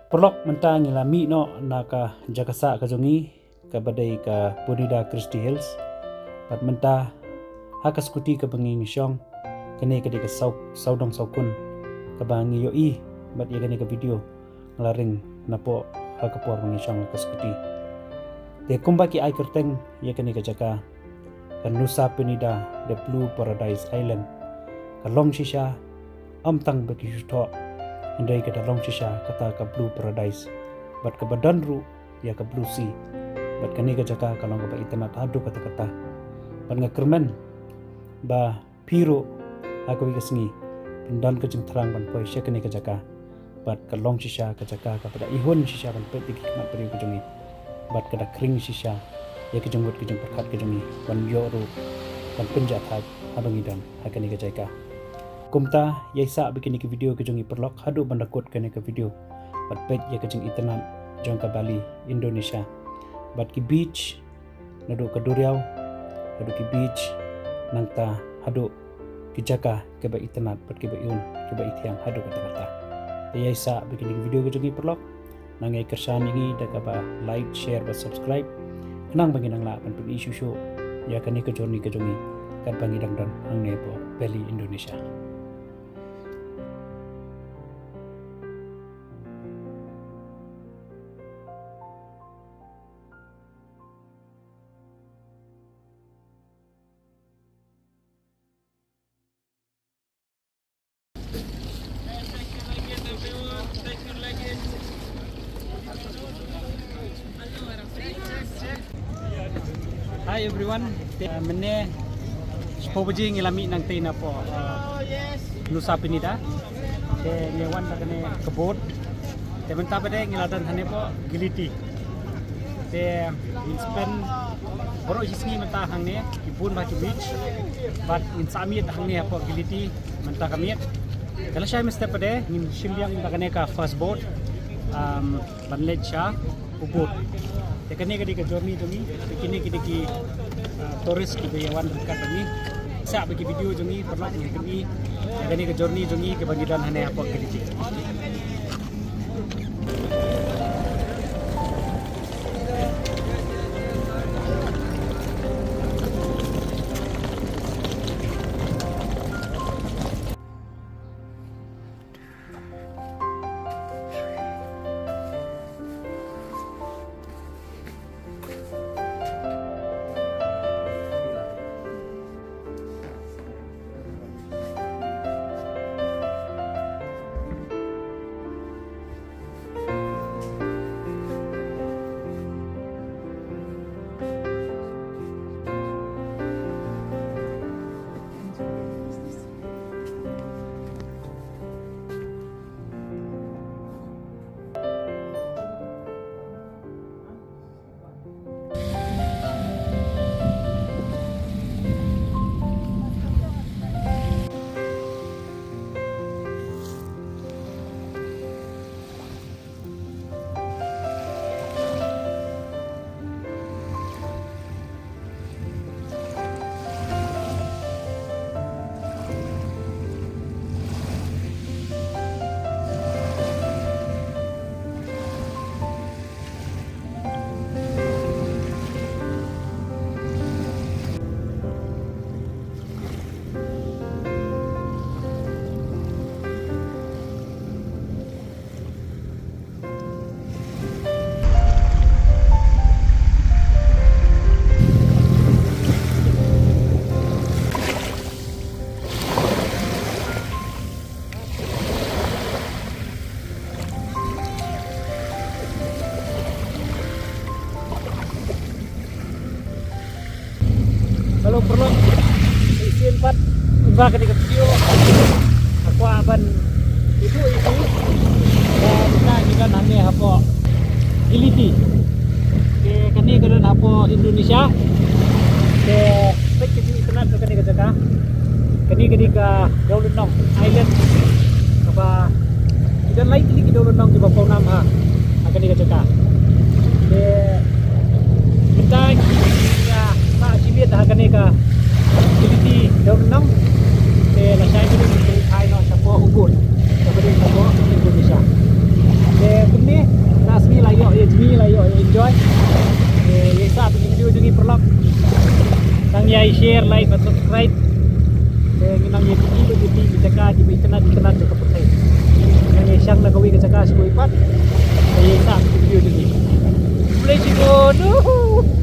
Perlok mentang ngilami no naka jakasa kajungi ka badai ka Bonida Christie Hills pat mentah haka skuti ka banging syong kene ka di ka saudong saukun ka bangi yoi bat ya kene ka video ngelaring napo haka por banging syong ka skuti de kumbaki ai kerteng ya kene ka jaka ka Nusa Penida the Blue Paradise Island ka long shisha amtang baki juto Andai kata long shisha kata ka Blue Paradise bat ka badanru ya ka Blue Sea bat kani ka jaka kalong ka ba internet adu kata-kata bat nga kermen ba piro aku ka sengi pendan ka jeng terang ban poi sya kani ka jaka bat ka long shisha ka jaka ka pada ihun shisha ban poi tik mat peri ka jungi bat ka da kring shisha ya ka jenggot ka jeng perkat ka jungi ban yoru ban penjat habang idan hakani ka jaka kumta yaisa bikin ke video ke jongi perlok hadu bandakut kene ke video bat page ya ke jeng internet jong ka Bali Indonesia bat ki beach nadu ke Duriau hadu ki beach nangta hadu ki jaka ke ba internet bat ke ba yun ke ba itiang hadu kata-kata yaisa bikin ke video ke jongi perlok nangai kersan ini da ka ba like share ba subscribe kenang bagi nang la pan isu show ya kani ke jongi kan pangidang dan ang nebo Bali Indonesia. Hi everyone, mene spobaji ngilami nang tina po Nusa Penida. De ngewan da kene kebot. De menta bade ngiladan hane po Giliti. De inspen boro jisni menta hangne ibun ba beach. But in sami hangne po Giliti menta kami. Kalau saya mesti pada ngin simbiang da kene ka first boat banled sya ubot. Tekani kadi ke journey jungi kini ki tourist ki bayawan dekat kami sa bagi video jungi pernah kami kani ke journey jungi ke bagidan hane apa kini Kalau perlu isi 4 iba ketika video aku akan itu isi dan kita juga nanti apa Giliti ke kani kedan apa Indonesia ke pek ke internet ke kani jaka kani ke Daulunong Island apa kita lain ke Daulunong di bawah nama akan ke jaka ke kita Sibit hagan ka Giliti Daulunong na siya yung pinitay no sa po ubod sa pwede sa po Indonesia kuni jengi lah yo enjoy sa video jengi perlak nang yai share like dan subscribe nang yai video jadi bicaka di internet ke percaya nang yai syang na gawi ke caka 10 ipat sa video jengi boleh cigo